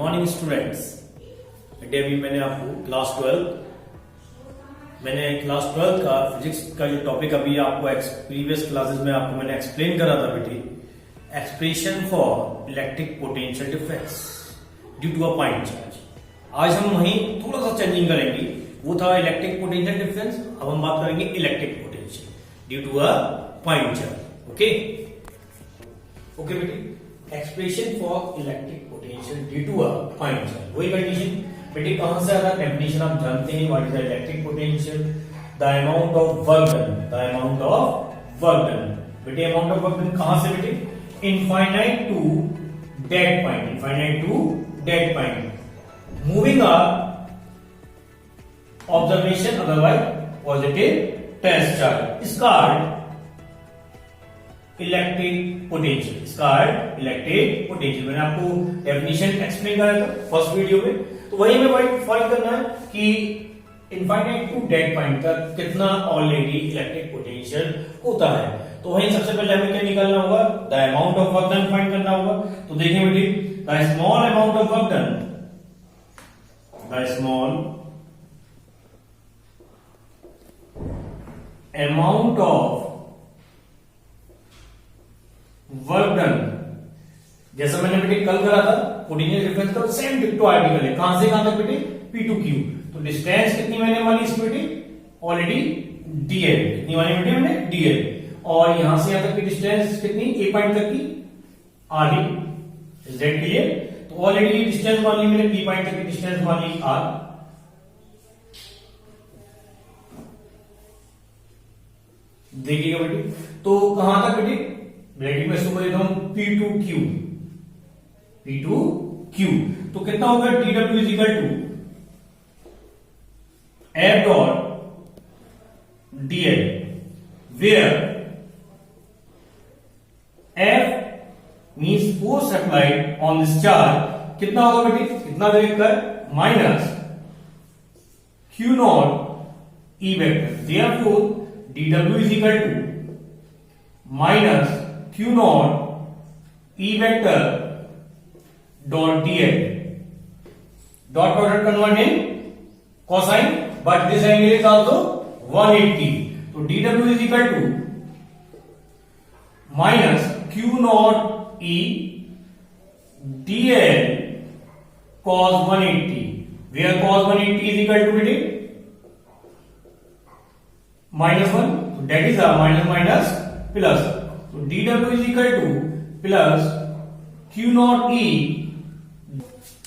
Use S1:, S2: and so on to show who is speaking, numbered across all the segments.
S1: Morning students. बेटे अभी मैंने आपको क्लास 12 का फिजिक्स का जो टॉपिक अभी आपको प्रीवियस क्लासेस में आपको मैंने एक्सप्लेन करा था बेटे, expression for electric potential difference due to a point charge. आज हम वहीं थोड़ा सा चेंजिंग करेंगे, वो था इलेक्ट्रिक पोटेंशियल डिफरेंस, अब हम बात करेंगे electric potential due to a point charge. Okay okay बेटे, expression for electric potential due to a point charge, वही कंडीशन बेटे कहां से आता है? डेफिनेशन आप जानते हैं, what is the electric potential, the amount of work done, the amount of work done. बेटे अमाउंट ऑफ वर्क डन कहां से बेटे? Infinite to dead point, infinite to dead point, moving a observation otherwise positive test charge is called electric potential, is called electric potential. मैंने आपको definition explain करा था first video में, तो वही में फाइंड करना है कि इनफाइनाइट टू डेड पॉइंट तक कितना ऑलरेडी इलेक्ट्रिक पोटेंशियल होता है। तो वही सबसे पहले हमें क्या निकालना होगा? The amount of work done find करना होगा। तो देखिए बेटे, the small amount of work done, the small amount of work done, जैसा मैंने बेटे कल करा था पोटेंशियल डिफरेंस का सेम डिक्टो आर्टिकल है, कहां से कहां तक बेटे? P to Q। तो डिस्टेंस कितनी मैंने वाली इसमें बेटे? ऑलरेडी dl, कितनी वाली बेटे मैंने? dl। और यहां से यहां तक की डिस्टेंस कितनी? A पॉइंट तक की r, इज दैट क्लियर? तो ऑलरेडी डिस्टेंस मान ली मैंने, P पॉइंट तक की डिस्टेंस मान ली r। देखिएगा बेटे, तो कहां तक बेटे? ब्रैकेट में इसको देता हूं P to Q, P to Q। तो कितना होगा? dw is equal to F dot dl, where F means force applied on this charge, कितना होगा बेटे? कितना देखकर? Minus Q not E vector, therefore dw is equal to minus Q not E vector dot dl, dot product convert in cosine, but this angle is also 180. So dw is equal to minus Q naught E dl cos 180, where cos 180 is equal to minus 1, so that is a minus minus plus. So dw is equal to plus Q naught E,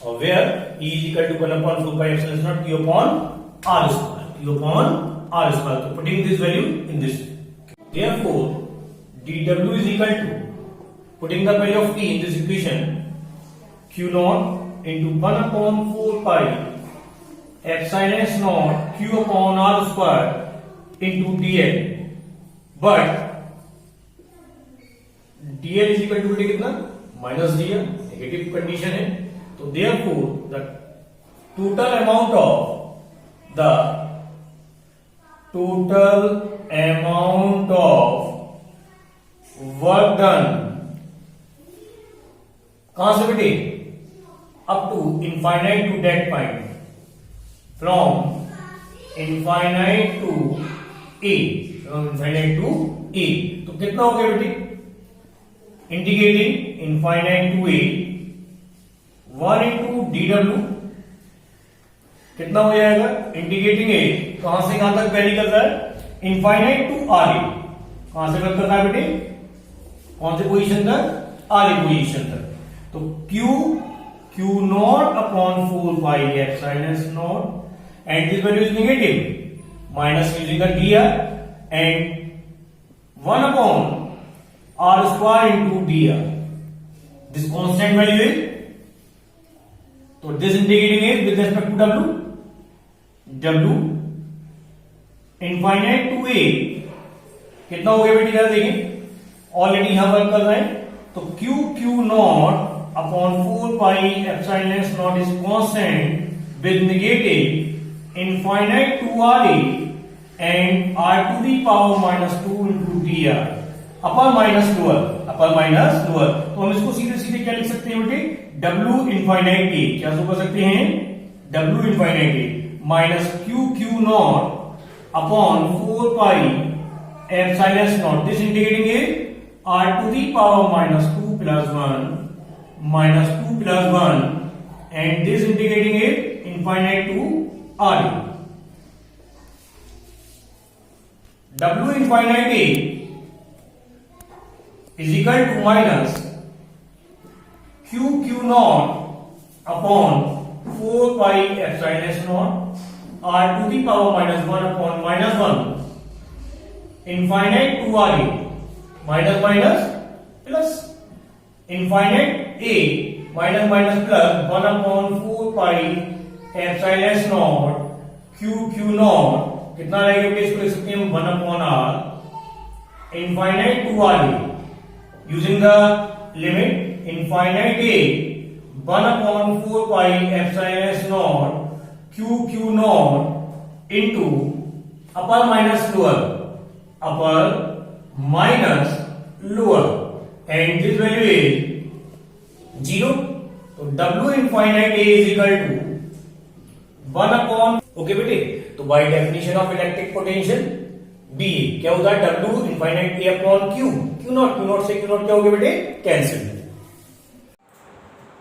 S1: or where E is equal to 1 upon 4 pi epsilon naught Q upon R square, Q upon R square. So putting this value in this, therefore dw is equal to, putting the value of E in this equation, Q naught into 1 upon 4 pi epsilon naught Q upon R square into dl, but dl is equal to कितना? Minus dl, negative condition है। तो therefore the total amount of work done कहां से बेटे? up to infinite to that point, from infinite to a, from infinite to a। तो कितना हो गया बेटे? Integrating infinite to a, 1 into dw, कितना हो जाएगा? इंटीग्रेटिंग a कहां से कहां तक वैरी करता है? इनफाइनाइट टू r, कहां से करता है बेटे? कौन से पोजीशन तक? r पोजीशन तक। तो q naught upon 4 pi epsilon not, and this value is negative, minus using the dr, and 1 upon r square into dr, this constant value is, तो this integrating is with respect to w infinite to a, कितना हो गया बेटे? जरा देखिए, already यहां work कर रहे हैं, तो q naught upon 4 pi epsilon naught is constant with negative infinite to r a and r to the power minus 2 into dr, upper minus lower, तो हम इसको सीधे सीधे क्या लिख सकते हैं बेटे, W इनफाइनाइट ए, क्या कर सकते हैं, W infinite A minus Q naught upon 4 pi epsilon not, this integrating A r to the power minus 2 plus 1 and this integrating it infinite to r. W infinite a is equal to minus q naught upon 4 pi epsilon naught r to the power minus 1 upon minus 1 infinite to r a. Minus plus infinite A minus plus 1 upon 4 pi epsilon not Q naught, कितना रहेगा, इसको लिख सकते हैं 1 upon R infinite to R using the limit infinite A 1 upon 4 pi epsilon not Q naught into upper minus lower, upper minus lower and this value is 0. तो W infinite A is equal to 1 upon, okay बेटे, तो by definition of electric potential B क्या होता है, W infinite A upon Q not से Q not क्या हो गया बेटे, कैंसिल.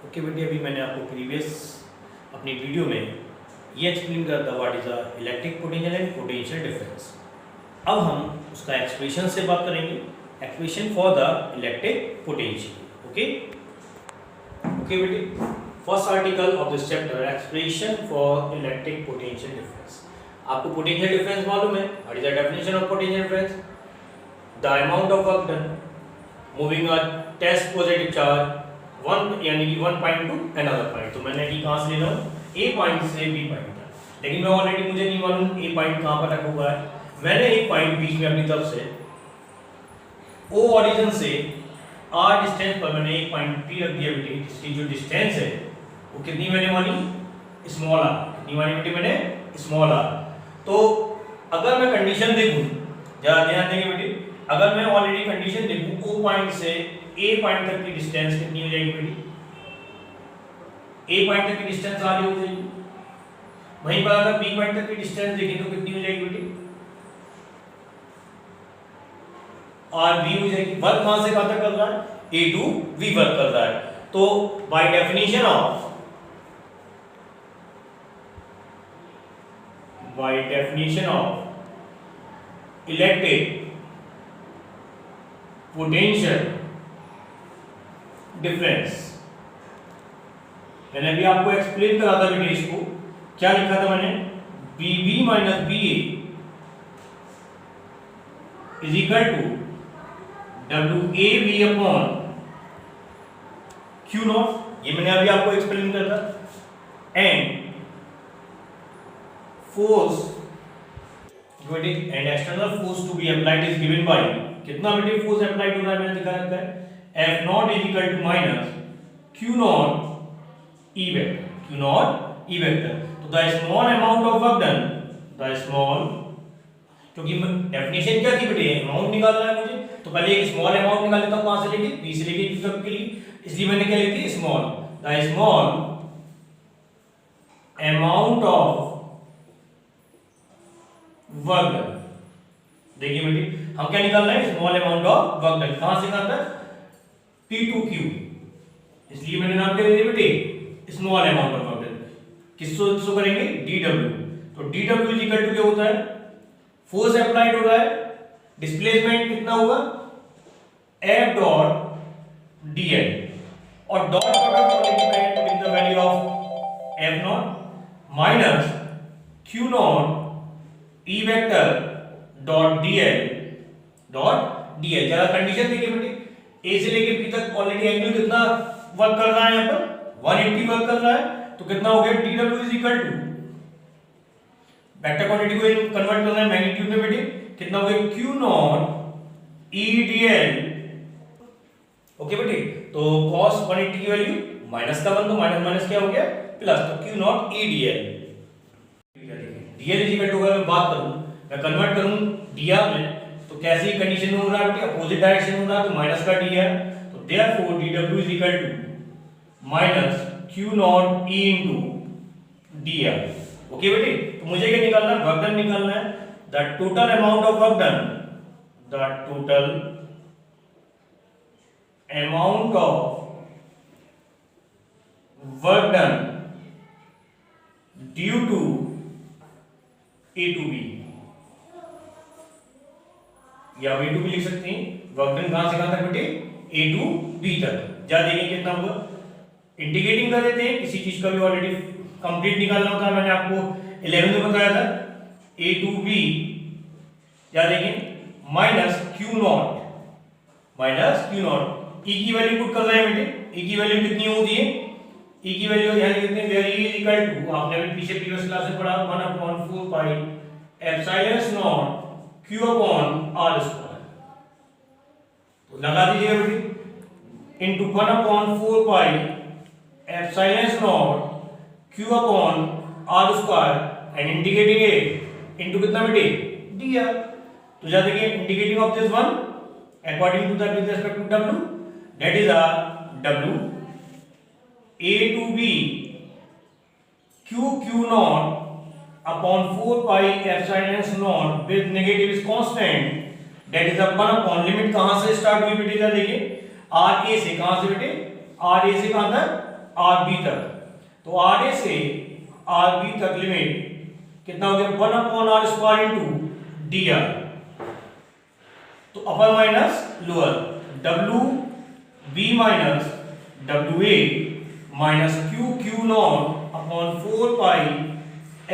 S1: ओके बेटे, अभी मैंने आपको प्रीवियस अपनी वीडियो में ये एक्सप्लेन करा था what is a electric potential and potential difference. अब हम उसका एक्सप्रेशन से बात करेंगे, expression for the electric potential. Okay बेटे, first article of this chapter, expression for electric potential difference. आपको पोटेंशियल डिफरेंस मालूम है, what is the definition of potential difference, the amount of work done moving a test positive charge one यानी कि 1 point two another point. तो मैंने कि कहां से लेना हूं, ए पॉइंट से बी पॉइंट तक, लेकिन मैं ऑलरेडी मुझे नहीं मालूम ए पॉइंट कहां पर रखा हुआ है. मैंने एक पॉइंट बीच में अपनी तरफ से O ओरिजिन से R डिस्टेंस पर मैंने एक पॉइंट P रख दिया बेटे, जिसकी जो डिस्टेंस है वो कितनी मैंने मानी, स्मॉल r. कितनी मानी बेटे मैंने, स्मॉल r. तो अगर मैं कंडीशन देखूं, जरा ध्यान देंगे बेटे, अगर मैं ऑलरेडी कंडीशन देखूं O पॉइंट से A पॉइंट तक की डिस्टेंस कितनी हो जाएगी बेटे, A पॉइंट तक की डिस्टेंस r हो जाएगी. वहीं पर अगर B पॉइंट तक की डिस्टेंस देखें तो कितनी हो जाएगी बेटे, और बी हो जाएगी. वर्क कहां से कहां तक कर रहा है, ए टू वी वर्क कर रहा है. तो by definition of electric potential difference, मैंने अभी आपको एक्सप्लेन करा था बेटे, इसको क्या लिखा था मैंने, BB minus BA is equal to WAV upon Q naught, ये मैंने अभी आपको एक्सप्लेन करा था. And force and external force to be applied is given by, कितना बेटे फोर्स अप्लाइड हो रहा है मैंने दिखा रखा है, F not is equal to minus Q not E vector. तो the small amount of work done, the small, क्योंकि डेफिनेशन क्या थी बेटे, अमाउंट निकालना है मुझे, तो पहले एक स्मॉल अमाउंट निकाल लेता हूं, कहां से लेके, बी से लेके Q तक के लिए, इसलिए मैंने क्या लिखी, small, the small amount of work done. देखिए बेटे, हम क्या निकालना है, small amount of work done, कहां से कहां तक, P टू Q, इसलिए मैंने नाम क्या दे दिया बेटे, small amount of work done. किसको करेंगे, DW. तो DW इज इक्वल टू क्या होता है, फोर्स अप्लाइड हो रहा है, डिस्प्लेसमेंट कितना होगा, F डॉट dl, और dot product depend putting the value of F not minus Q not E vector dot dl. जरा कंडीशन देखिए बेटे, A से लेके B तक ऑलरेडी एंगल कितना वर्क कर रहा है, यहाँ पर 180 वर्क कर रहा है, तो कितना हो गया, DW is equal to, vector quantity को कन्वर्ट करना है मैग्नीट्यूड में बेटे, कितना हो गया, Q not E dl. Okay बेटे, तो cos 180 की वैल्यू माइनस का 1, तो माइनस माइनस क्या हो गया, प्लस, तो Q not E dl. dl is equal to, अगर मैं बात करूं, मैं कन्वर्ट करूं dr में, तो तो कैसी कंडीशन में हो रहा है बेटे, अपोजिट डायरेक्शन में हो रहा है तो माइनस का डी है, तो therefore dw is equal to minus q not e into dr। Okay बेटे, तो मुझे क्या निकालना है, वर्क डन निकालना है। The total amount of work done, the total amount of work done due to A to B, या वे टू भी लिख सकते हैं। वर्क डन कहां से कहां तक बेटे, ए टू बी तक। जा देखेंगे कितना होगा, इंटीग्रेटिंग कर देते हैं, किसी चीज का भी ऑलरेडी कंप्लीट निकालना होता है, मैंने आपको 11 में बताया था। ए टू बी, या देखें minus Q not, minus Q not, E की वैल्यू पुट कर रहे हैं बेटे। ई की वैल्यू कितनी होती है, ई की वैल्यू यहां लिखते हैं where E is equal to, आपने अभी पीछे प्रीवियस क्लास में पढ़ा 1/4 pi epsilon naught q upon r square. तो लगा दीजिए बेटे, into 1/4 pi epsilon naught q upon r square and integrating A into कितना बेटे, dr। तो जा देखिए integrating of this one according to the with respect to w, that is a w a to b q naught upon 4 pi epsilon naught with negative is constant, that is 1 upon limit कहां से start हुई बेटे, जरा देखिए r a से, कहां से बेटे, r a से कहां तक, r b तक। तो r a से r b तक लिमिट कितना हो गया, 1 upon r square into dr। तो अपर minus lower, w b minus w a minus Q naught upon 4 pi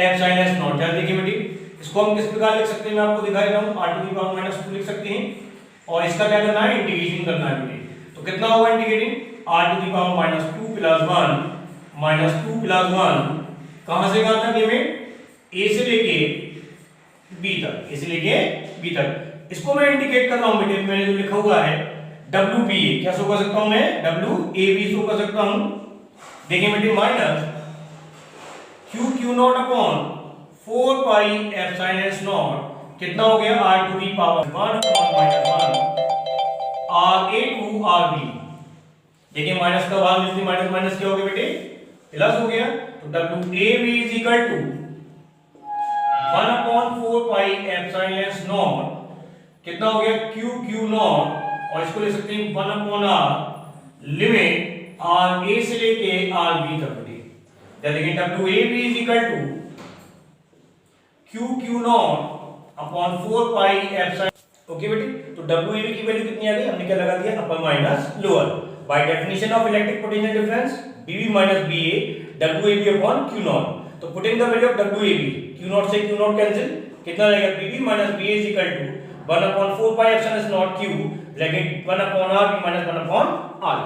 S1: epsilon not. जरा देखिए बेटी, इसको हम किस प्रकार लिख सकते हैं, मैं आपको दिखा रहा हूं, r टू द पावर -2 लिख सकते हैं, और इसका क्या करना है, इंटीग्रेशन करना है बेटी। तो कितना होगा integrating, r to the power -2 plus 1 -2 plus 1 कहां से कहां तक लिमिट, a से लेके b तक, a से लेके b तक। इसको मैं इंडिकेट कर रहा हूं बेटे, मैंने जो लिखा हुआ है WBA, क्या शो कर सकता हूं मैं, WAB शो कर सकता हूं। देखिए बेटे, minus Q naught upon 4 pi epsilon naught कितना हो गया, r to the power 1 upon -1 r a to r b। देखिए माइनस का भाग जिसमें माइनस माइनस क्या हो गया बेटे, प्लस हो गया। तो WAB is equal to 1 upon 4 pi epsilon naught कितना हो गया, क्यू नॉट, और इसको ले सकते हैं 1 upon r limit r a से लेके r b तक बेटे। देखिए WAB is equal to Q naught upon 4 pi epsilon. Okay बेटे, तो WAB की वैल्यू कितनी आ गई, हमने क्या लगा दिया, upper minus lower. By definition of electric potential difference BB minus BA WAB upon Q not. तो putting the value of WAB, Q not से क्यू नॉट कैंसिल, कितना रहेगा, BB minus BA is equal to 1 upon 4 pi epsilon not Q bracket 1 upon r b minus 1 upon r।